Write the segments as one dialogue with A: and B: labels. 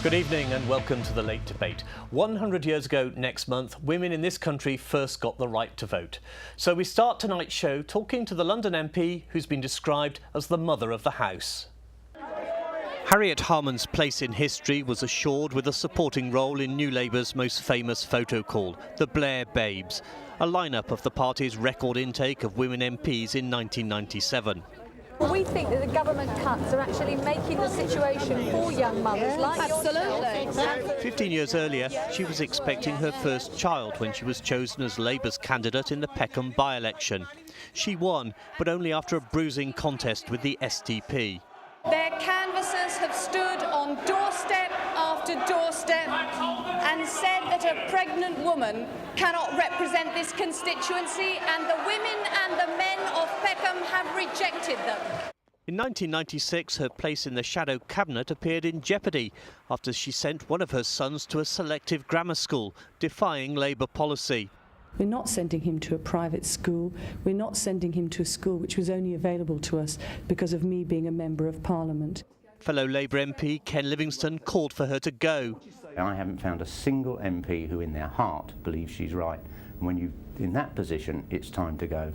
A: Good evening and welcome to the Late Debate. 100 years ago next month, women in this country first got the right to vote. So we start tonight's show talking to the London MP who's been described as the mother of the House. Harriet Harman's place in history was assured with a supporting role in New Labour's most famous photo call, the Blair Babes, a lineup of the party's record intake of women MPs in 1997.
B: We think that the government cuts are actually making the situation for young mothers like yourself.
A: 15 years earlier, she was expecting her first child when she was chosen as Labour's candidate in the Peckham by-election. She won, but only after a bruising contest with the STP.
B: Their canvassers have stood on doorstep after doorstep and said that a pregnant woman cannot represent this constituency, and the women and the men of Peckham have rejected them.
A: In 1996, her place in the shadow cabinet appeared in jeopardy after she sent one of her sons to a selective grammar school, defying Labour policy.
C: We're not sending him to a private school. We're not sending him to a school which was only available to us because of me being a Member of Parliament.
A: Fellow Labour MP Ken Livingstone called for her to go.
D: I haven't found a single MP who in their heart believes she's right. And when you're in that position, it's time to go.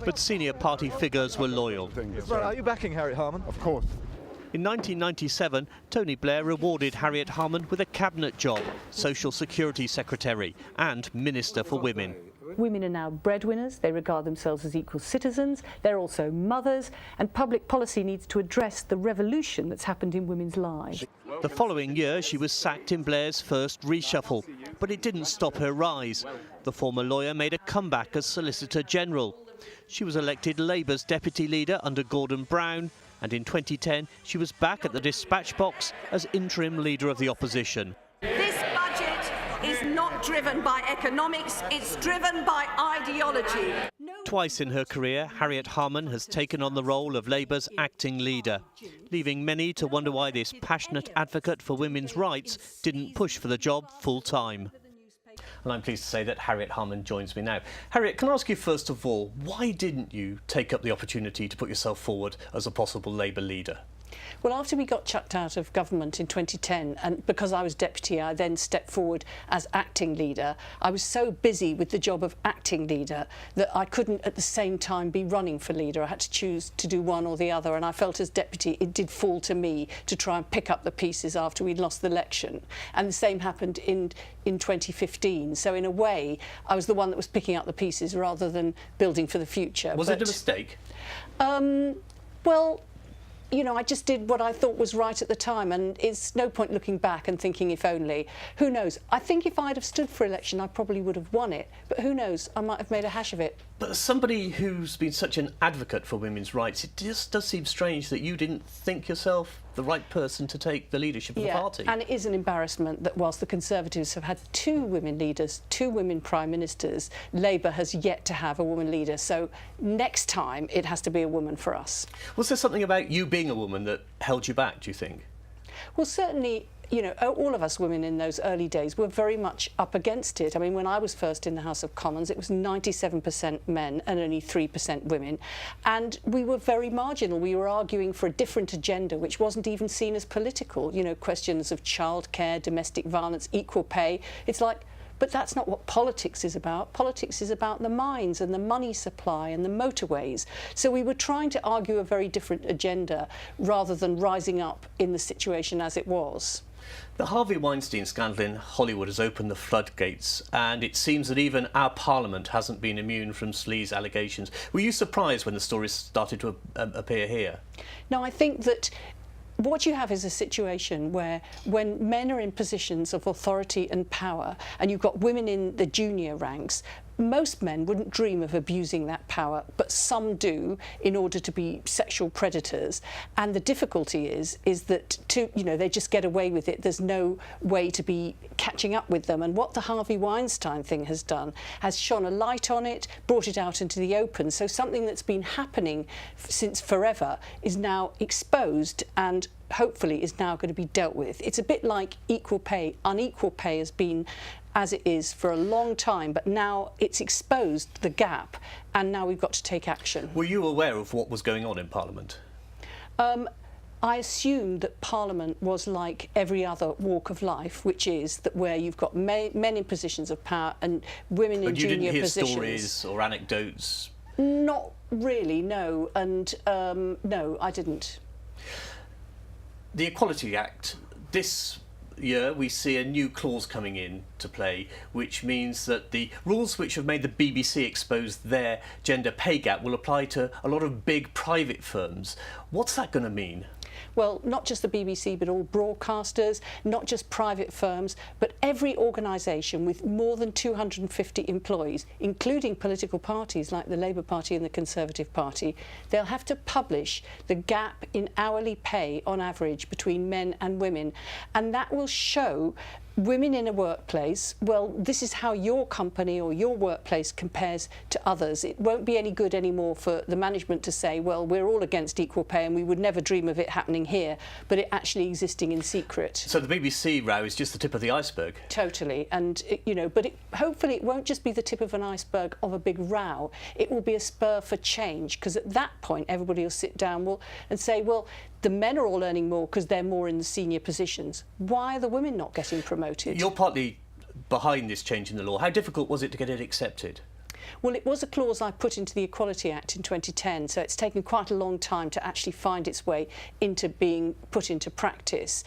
A: But senior party figures were loyal.
E: Right, are you backing Harriet Harman?
F: Of course.
A: In 1997, Tony Blair rewarded Harriet Harman with a cabinet job, Social Security Secretary and Minister for Women.
C: Women are now breadwinners. They regard themselves as equal citizens. They're also mothers, and public policy needs to address the revolution that's happened in women's lives.
A: The following year, she was sacked in Blair's first reshuffle, but it didn't stop her rise. The former lawyer made a comeback as Solicitor General. She was elected Labour's deputy leader under Gordon Brown, and in 2010 she was back at the dispatch box as interim leader of the opposition.
G: This budget is not driven by economics, it's driven by ideology.
A: Twice in her career, Harriet Harman has taken on the role of Labour's acting leader, leaving many to wonder why this passionate advocate for women's rights didn't push for the job full-time. And I'm pleased to say that Harriet Harman joins me now. Harriet, can I ask you first of all, why didn't you take up the opportunity to put yourself forward as a possible Labour leader?
C: Well, after we got chucked out of government in 2010, and because I was deputy, I then stepped forward as acting leader. I was so busy with the job of acting leader that I couldn't at the same time be running for leader. I had to choose to do one or the other, and I felt as deputy it did fall to me to try and pick up the pieces after we'd lost the election. And the same happened in 2015. So in a way, I was the one that was picking up the pieces rather than building for the future.
A: Was it a mistake?
C: Well, you know, I just did what I thought was right at the time, and it's no point looking back and thinking if only. Who knows? I think if I'd have stood for election, I probably would have won it. But who knows? I might have made a hash of it.
A: But as somebody who's been such an advocate for women's rights, it just does seem strange that you didn't think yourself the right person to take the leadership of the party.
C: And it is an embarrassment that whilst the Conservatives have had 2 women leaders, 2 women prime ministers, Labour has yet to have a woman leader. So next time it has to be a woman for us.
A: Was there something about you being a woman that held you back, do you think?
C: Well, certainly, you know, all of us women in those early days were very much up against it. I mean, when I was first in the House of Commons, it was 97% men and only 3% women. And we were very marginal. We were arguing for a different agenda, which wasn't even seen as political. You know, questions of childcare, domestic violence, equal pay. It's like, but that's not what politics is about. Politics is about the mines and the money supply and the motorways. So we were trying to argue a very different agenda rather than rising up in the situation as it was.
A: The Harvey Weinstein scandal in Hollywood has opened the floodgates, and it seems that even our Parliament hasn't been immune from sleaze allegations. Were you surprised when the stories started to appear here?
C: No, I think that what you have is a situation where when men are in positions of authority and power and you've got women in the junior ranks, most men wouldn't dream of abusing that power, but some do in order to be sexual predators. And the difficulty is that they just get away with it. There's no way to be catching up with them. And what the Harvey Weinstein thing has done has shone a light on it, brought it out into the open. So something that's been happening since forever is now exposed and hopefully is now going to be dealt with. It's a bit like equal pay. Unequal pay has been as it is for a long time, but now it's exposed the gap and now we've got to take action.
A: Were you aware of what was going on in Parliament?
C: I assumed that Parliament was like every other walk of life, which is that where you've got men in positions of power and women in junior positions.
A: But you didn't hear stories or anecdotes?
C: Not really, no. And no, I didn't.
A: The Equality Act, this year we see a new clause coming in to play, which means that the rules which have made the BBC expose their gender pay gap will apply to a lot of big private firms. What's that going to mean?
C: Well, not just the BBC, but all broadcasters, not just private firms, but every organisation with more than 250 employees, including political parties like the Labour Party and the Conservative Party, they'll have to publish the gap in hourly pay on average between men and women. And that will show women in a workplace, well, this is how your company or your workplace compares to others. It won't be any good anymore for the management to say, well, we're all against equal pay and we would never dream of it happening here, but it actually existing in secret.
A: So the BBC row is just the tip of the iceberg?
C: Totally. And, but hopefully it won't just be the tip of an iceberg of a big row. It will be a spur for change, because at that point everybody will sit down and say, well, the men are all earning more because they're more in the senior positions. Why are the women not getting promoted?
A: You're partly behind this change in the law. How difficult was it to get it accepted?
C: Well, it was a clause I put into the Equality Act in 2010, so it's taken quite a long time to actually find its way into being put into practice.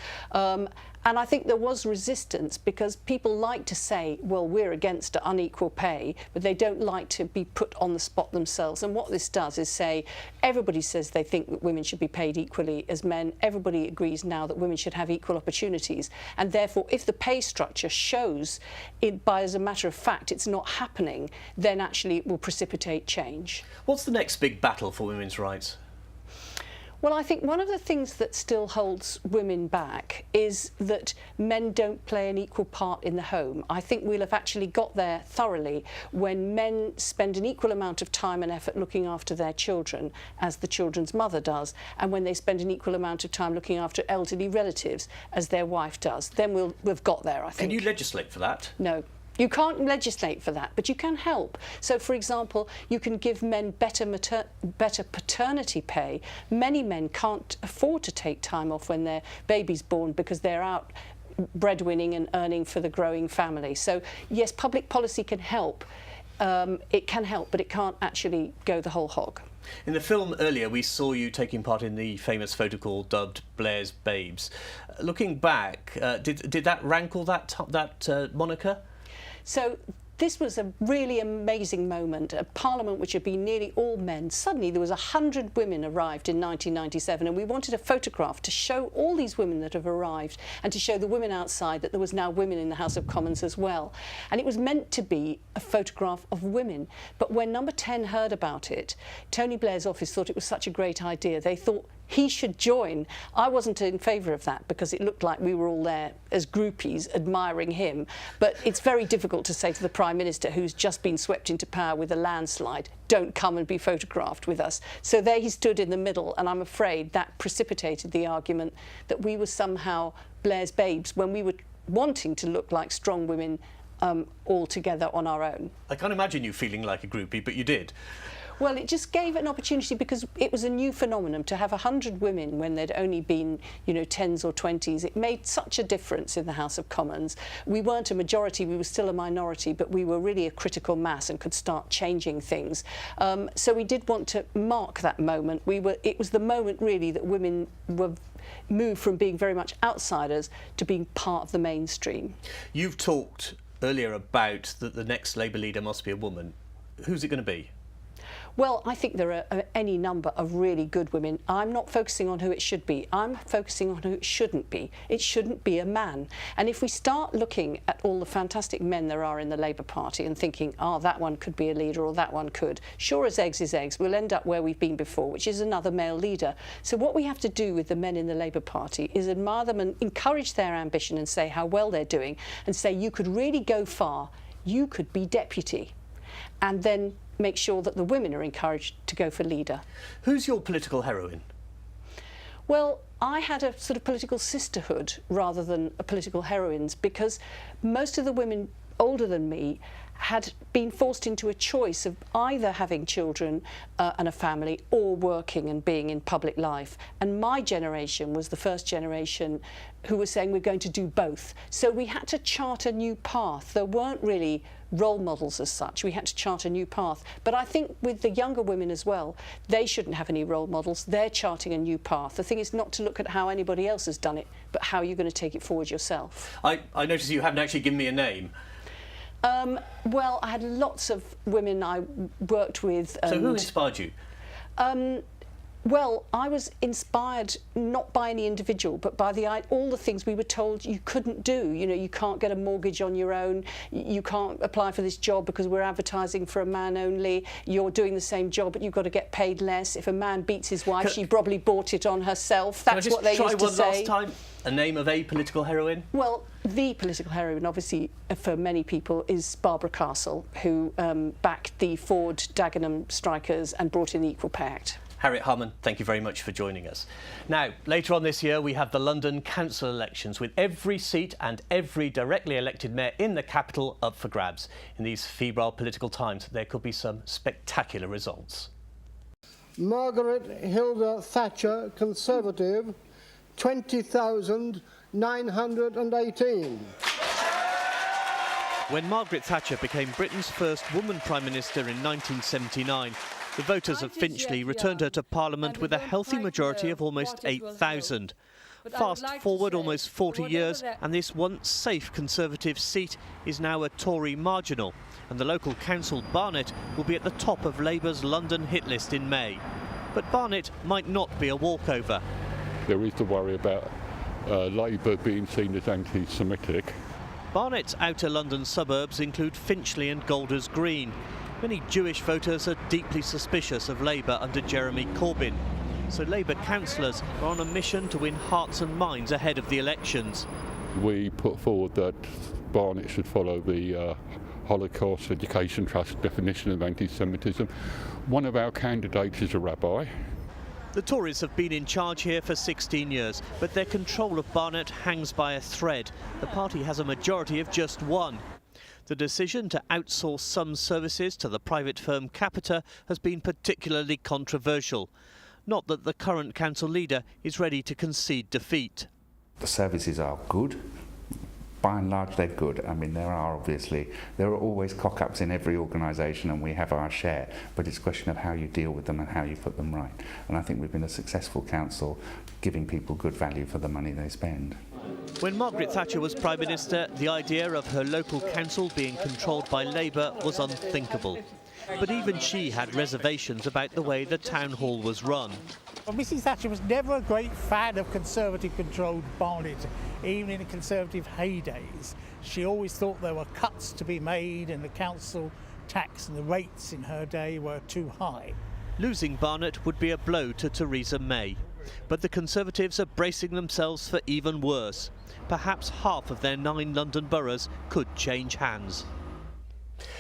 C: And I think there was resistance because people like to say, well, we're against unequal pay, but they don't like to be put on the spot themselves. And what this does is say, everybody says they think that women should be paid equally as men. Everybody agrees now that women should have equal opportunities. And therefore, if the pay structure shows as a matter of fact it's not happening, then actually it will precipitate change.
A: What's the next big battle for women's rights?
C: Well, I think one of the things that still holds women back is that men don't play an equal part in the home. I think we'll have actually got there thoroughly when men spend an equal amount of time and effort looking after their children as the children's mother does, and when they spend an equal amount of time looking after elderly relatives as their wife does. Then we've got there, I think.
A: Can you legislate for that?
C: No. You can't legislate for that, but you can help. So, for example, you can give men better paternity pay. Many men can't afford to take time off when their baby's born because they're out breadwinning and earning for the growing family. So, yes, public policy can help. It can help, but it can't actually go the whole hog.
A: In the film earlier, we saw you taking part in the famous photo call dubbed Blair's Babes. Looking back, did that rankle that moniker?
C: So this was a really amazing moment. A parliament which had been nearly all men. Suddenly there was 100 women arrived in 1997, and we wanted a photograph to show all these women that have arrived and to show the women outside that there was now women in the House of Commons as well. And it was meant to be a photograph of women. But when Number 10 heard about it, Tony Blair's office thought it was such a great idea. They thought he should join. I wasn't in favour of that because it looked like we were all there as groupies admiring him. But it's very difficult to say to the Prime Minister, who's just been swept into power with a landslide, don't come and be photographed with us. So there he stood in the middle, and I'm afraid that precipitated the argument that we were somehow Blair's babes when we were wanting to look like strong women all together on our own.
A: I can't imagine you feeling like a groupie, but you did.
C: Well, it just gave an opportunity because it was a new phenomenon to have 100 women when there'd only been, 10s or 20s. It made such a difference in the House of Commons. We weren't a majority, we were still a minority, but we were really a critical mass and could start changing things. So we did want to mark that moment. It was the moment really that women were moved from being very much outsiders to being part of the mainstream.
A: You've talked earlier about that the next Labour leader must be a woman. Who's it going to be?
C: Well, I think there are any number of really good women. I'm not focusing on who it should be. I'm focusing on who it shouldn't be. It shouldn't be a man. And if we start looking at all the fantastic men there are in the Labour Party and thinking, that one could be a leader or that one could, sure as eggs is eggs, we'll end up where we've been before, which is another male leader. So what we have to do with the men in the Labour Party is admire them and encourage their ambition and say how well they're doing and say you could really go far, you could be deputy. And then make sure that the women are encouraged to go for leader.
A: Who's your political heroine?
C: Well, I had a sort of political sisterhood rather than a political heroines because most of the women older than me had been forced into a choice of either having children and a family or working and being in public life. And my generation was the first generation who was saying we're going to do both. So we had to chart a new path. There weren't really role models as such. We had to chart a new path. But I think with the younger women as well, they shouldn't have any role models. They're charting a new path. The thing is not to look at how anybody else has done it, but how you're going to take it forward yourself.
A: I notice you haven't actually given me a name.
C: Well, I had lots of women I worked with.
A: So who inspired you?
C: Well, I was inspired not by any individual, but by all the things we were told you couldn't do. You know, you can't get a mortgage on your own. You can't apply for this job because we're advertising for a man only. You're doing the same job, but you've got to get paid less. If a man beats his wife, she probably bought it on herself. That's what they used to say.
A: Last time? A name of a political heroine?
C: Well, the political heroine, obviously, for many people, is Barbara Castle, who backed the Ford-Dagenham strikers and brought in the Equal Pay Act.
A: Harriet Harman, thank you very much for joining us. Now, later on this year, we have the London Council elections, with every seat and every directly elected mayor in the capital up for grabs. In these febrile political times, there could be some spectacular results.
F: Margaret Hilda Thatcher, Conservative, 20,918.
A: When Margaret Thatcher became Britain's first woman Prime Minister in 1979, the voters of Finchley returned her to Parliament with a healthy majority of almost 8,000. Fast forward almost 40 years and this once safe Conservative seat is now a Tory marginal, and the local council, Barnet, will be at the top of Labour's London hit list in May. But Barnet might not be a walkover.
H: There is the worry about Labour being seen as anti-Semitic.
A: Barnet's outer London suburbs include Finchley and Golders Green. Many Jewish voters are deeply suspicious of Labour under Jeremy Corbyn. So Labour councillors are on a mission to win hearts and minds ahead of the elections.
H: We put forward that Barnet should follow the Holocaust Education Trust definition of anti-Semitism. One of our candidates is a rabbi.
A: The Tories have been in charge here for 16 years, but their control of Barnet hangs by a thread. The party has a majority of just one. The decision to outsource some services to the private firm Capita has been particularly controversial. Not that the current council leader is ready to concede defeat.
I: The services are good. By and large, they're good. I mean, there are always cock-ups in every organisation, and we have our share, but it's a question of how you deal with them and how you put them right. And I think we've been a successful council, giving people good value for the money they spend.
A: When Margaret Thatcher was Prime Minister, the idea of her local council being controlled by Labour was unthinkable. But even she had reservations about the way the town hall was run.
J: Well, Mrs Thatcher was never a great fan of Conservative-controlled Barnet, even in the Conservative heydays. She always thought there were cuts to be made and the council tax and the rates in her day were too high.
A: Losing Barnet would be a blow to Theresa May. But the Conservatives are bracing themselves for even worse. Perhaps half of their 9 London boroughs could change hands.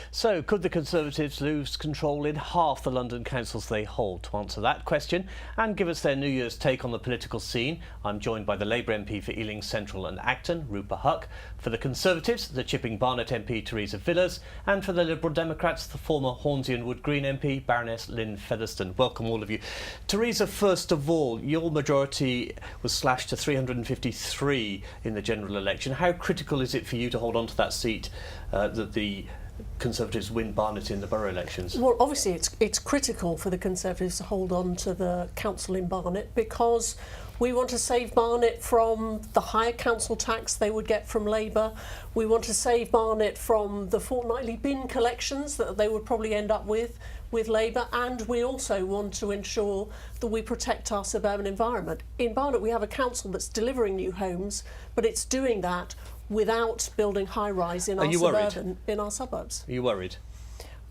A: So, could the Conservatives lose control in half the London councils they hold? To answer that question and give us their New Year's take on the political scene, I'm joined by the Labour MP for Ealing Central and Acton, Rupa Huck, for the Conservatives, the Chipping Barnet MP, Teresa Villas, and for the Liberal Democrats, the former Hornsey and Wood Green MP, Baroness Lynn Featherstone. Welcome all of you. Teresa, first of all, your majority was slashed to 353 in the general election. How critical is it for you to hold on to that seat that the Conservatives win Barnet in the borough elections?
K: Well, obviously it's critical for the Conservatives to hold on to the council in Barnet because we want to save Barnet from the higher council tax they would get from Labour. We want to save Barnet from the fortnightly bin collections that they would probably end up with Labour, and we also want to ensure that we protect our suburban environment. In Barnet we have a council that's delivering new homes, but it's doing that without building high-rise in our suburbs.
A: Are you worried?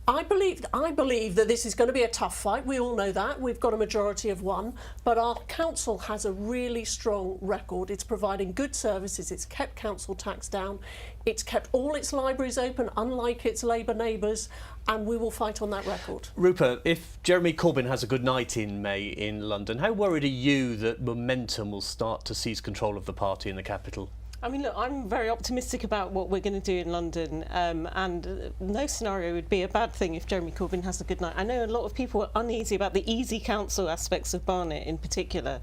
K: I believe that this is going to be a tough fight. We all know that. We've got a majority of 1, but our council has a really strong record. It's providing good services. It's kept council tax down. It's kept all its libraries open, unlike its Labour neighbours, and we will fight on that record.
A: Rupert, if Jeremy Corbyn has a good night in May in London, how worried are you that momentum will start to seize control of the party in the capital?
K: I mean, look, I'm very optimistic about what we're going to do in London, and no scenario would be a bad thing if Jeremy Corbyn has a good night. I know a lot of people are uneasy about the easy council aspects of Barnet in particular.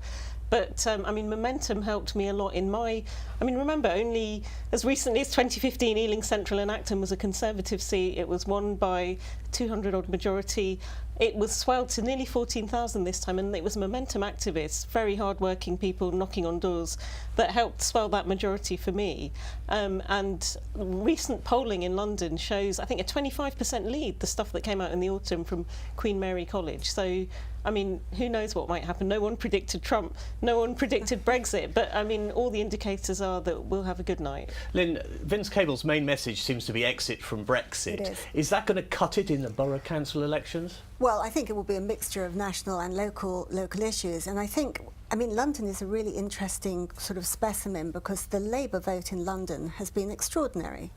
K: But, I mean, Momentum helped me a lot in my... I mean, remember, only as recently as 2015, Ealing Central and Acton was a Conservative seat. It was won by 200-odd majority. It was swelled to nearly 14,000 this time, and it was Momentum activists, very hard-working people knocking on doors, that helped swell that majority for me. And recent polling in London shows, I think, a 25% lead, the stuff that came out in the autumn from Queen Mary College. So, I mean, who knows what might happen? No one predicted Trump, no one predicted Brexit, but I mean, all the indicators are that we'll have a good night.
A: Lynn, Vince Cable's main message seems to be exit from Brexit.
L: It is.
A: Is that going to cut it in the borough council elections?
L: Well, I think it will be a mixture of national and local issues, and I mean, London is a really interesting sort of specimen because the Labour vote in London has been extraordinary.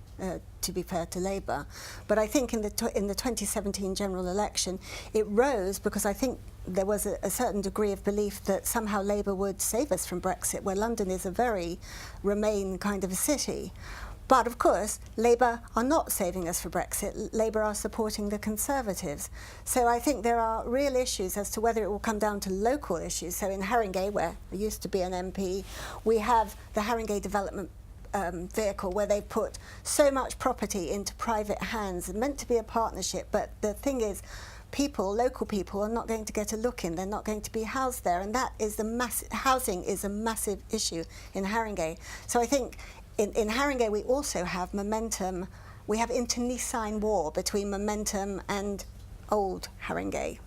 L: To be fair to Labour, but I think in the 2017 general election it rose because I think there was a certain degree of belief that somehow Labour would save us from Brexit, where London is a very Remain kind of a city. But of course, Labour are not saving us for Brexit. Labour are supporting the Conservatives. So I think there are real issues as to whether it will come down to local issues. So in Haringey, where I used to be an MP, we have the Haringey Development vehicle where they put so much property into private hands. It's meant to be a partnership, but the thing is, local people are not going to get a look in. They're not going to be housed there, and that is housing is a massive issue in Haringey. So I think in Haringey we also have Momentum. We have internecine war between Momentum and old Haringey.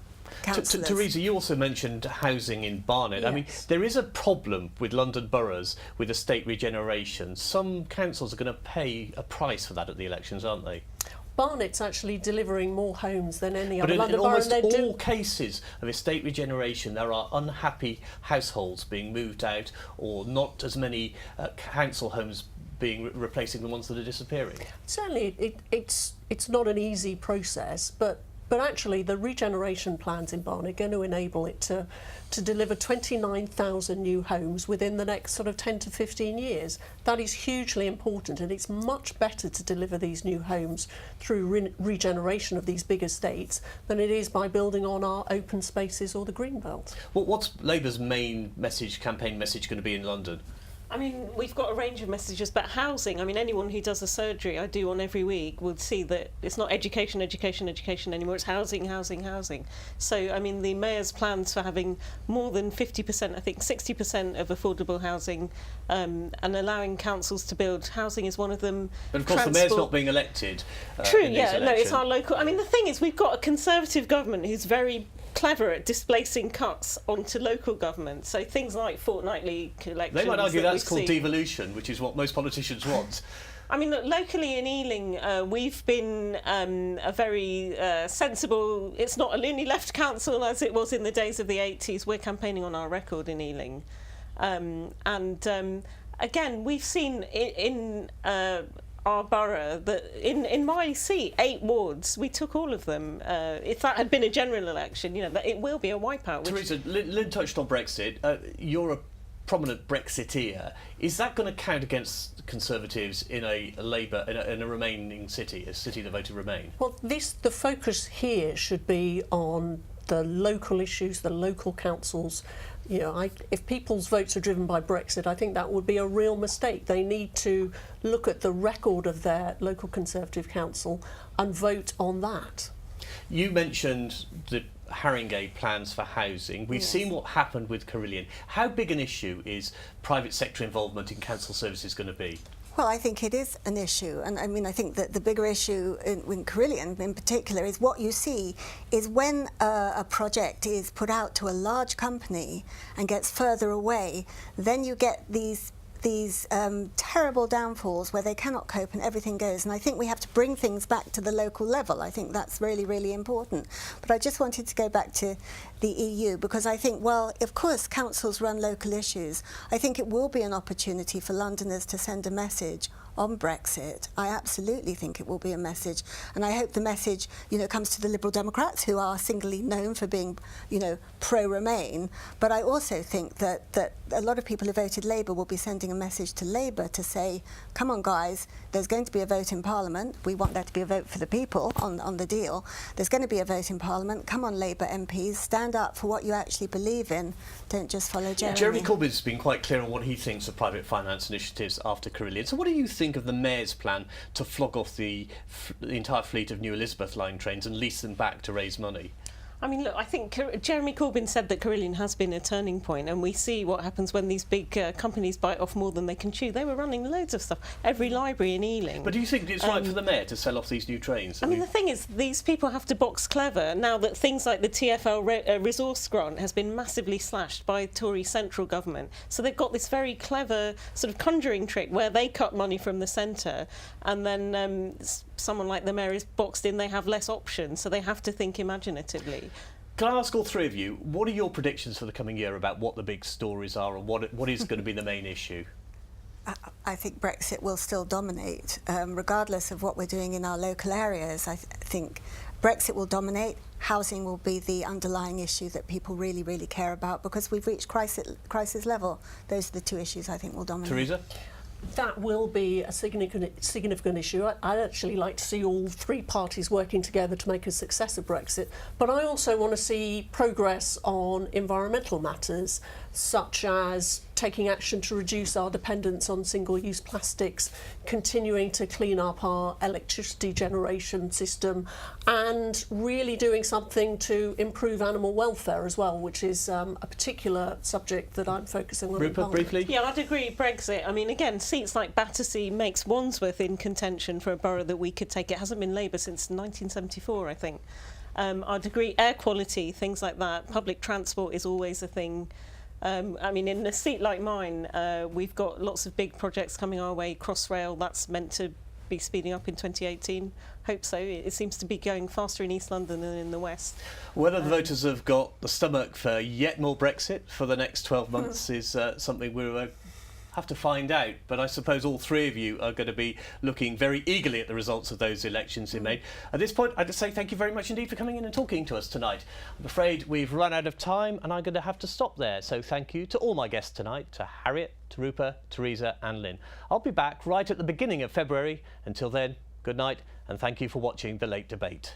A: Teresa, you also mentioned housing in Barnet. Yes. I mean, there is a problem with London boroughs with estate regeneration. Some councils are going to pay a price for that at the elections, aren't they?
K: Barnet's actually delivering more homes than any other
A: London
K: London borough.
A: But in almost all cases of estate regeneration, there are unhappy households being moved out, or not as many council homes being replacing the ones that are disappearing.
K: Certainly, it's not an easy process, but actually the regeneration plans in Barnet are going to enable it to deliver 29,000 new homes within the next sort of 10 to 15 years. That is hugely important, and it's much better to deliver these new homes through regeneration of these big estates than it is by building on our open spaces or the green belt.
A: Well, what's Labour's main campaign message going to be in London?
K: I mean, we've got a range of messages about housing. I mean, anyone who does a surgery I do on every week would see that it's not education anymore, it's housing. So, I mean, the Mayor's plans for having more than 50%, I think 60% of affordable housing, and allowing councils to build housing is one of them.
A: But of course, the Mayor's not being elected.
K: True, yeah, no, it's our local... I mean, the thing is, we've got a Conservative government who's very clever at displacing cuts onto local government. So things like fortnightly elections...
A: They might argue that's called devolution, which is what most politicians want.
K: I mean, look, locally in Ealing, we've been a very sensible... It's not a loony left council as it was in the days of the 80s. We're campaigning on our record in Ealing. Again, we've seen in our borough that in my seat, 8 wards, we took all of them. If that had been a general election, you know, that it will be a wipeout.
A: Teresa, Lynn touched on Brexit. You're a prominent Brexiteer. Is that going to count against Conservatives in a Labour, in a remaining city, a city that voted Remain?
K: Well, the focus here should be on the local issues, the local councils. You know, if people's votes are driven by Brexit, I think that would be a real mistake. They need to look at the record of their local Conservative council and vote on that.
A: You mentioned the Haringey plans for housing. We've seen what happened with Carillion. How big an issue is private sector involvement in council services going to be?
L: Well, I think it is an issue, and I mean, I think that the bigger issue in Carillion in particular is what you see is when a project is put out to a large company and gets further away, then you get these terrible downfalls where they cannot cope and everything goes. And I think we have to bring things back to the local level. I think that's really, really important. But I just wanted to go back to the EU, because I think, well, of course, councils run local issues. I think it will be an opportunity for Londoners to send a message on Brexit. I absolutely think it will be a message, and I hope the message, you know, comes to the Liberal Democrats, who are singly known for being, you know, pro-Remain. But I also think that a lot of people who voted Labour will be sending a message to Labour to say, come on guys, there's going to be a vote in Parliament. We want there to be a vote for the people on the deal. There's going to be a vote in Parliament. Come on, Labour MPs, stand up for what you actually believe in. Don't just follow Jeremy.
A: Jeremy Corbyn's been quite clear on what he thinks of private finance initiatives after Carillion. So what do you think of the Mayor's plan to flog off the entire fleet of new Elizabeth line trains and lease them back to raise money?
M: I mean, look, I think Jeremy Corbyn said that Carillion has been a turning point, and we see what happens when these big companies bite off more than they can chew. They were running loads of stuff, every library in Ealing.
A: But do you think it's right for the Mayor to sell off these new trains?
M: I mean, the thing is, these people have to box clever now that things like the TfL resource grant has been massively slashed by Tory central government. So they've got this very clever sort of conjuring trick where they cut money from the centre, and then someone like the Mayor is boxed in, they have less options, so they have to think imaginatively.
A: Can I ask all three of you, what are your predictions for the coming year about what the big stories are and what is going to be the main issue?
L: I think Brexit will still dominate, regardless of what we're doing in our local areas. I think Brexit will dominate. Housing will be the underlying issue that people really, really care about, because we've reached crisis level. Those are the two issues I think will dominate.
A: Teresa?
K: That will be a significant issue. I'd actually like to see all three parties working together to make a success of Brexit, but I also want to see progress on environmental matters, such as taking action to reduce our dependence on single-use plastics, continuing to clean up our electricity generation system, and really doing something to improve animal welfare as well, which is a particular subject that I'm focusing on.
A: Rupert, briefly?
M: Yeah, I'd agree, Brexit. I mean, again, seats like Battersea makes Wandsworth in contention for a borough that we could take. It hasn't been Labour since 1974, I think. I'd agree, air quality, things like that. Public transport is always a thing. I mean, in a seat like mine, we've got lots of big projects coming our way. Crossrail, that's meant to be speeding up in 2018. Hope so. It seems to be going faster in East London than in the West.
A: Whether the voters have got the stomach for yet more Brexit for the next 12 months is something we'll have to find out. But I suppose all three of you are going to be looking very eagerly at the results of those elections in May. At this point, I'd just say thank you very much indeed for coming in and talking to us tonight. I'm afraid we've run out of time and I'm going to have to stop there. So thank you to all my guests tonight, to Harriet, to Rupert, Teresa and Lynn. I'll be back right at the beginning of February. Until then, good night and thank you for watching The Late Debate.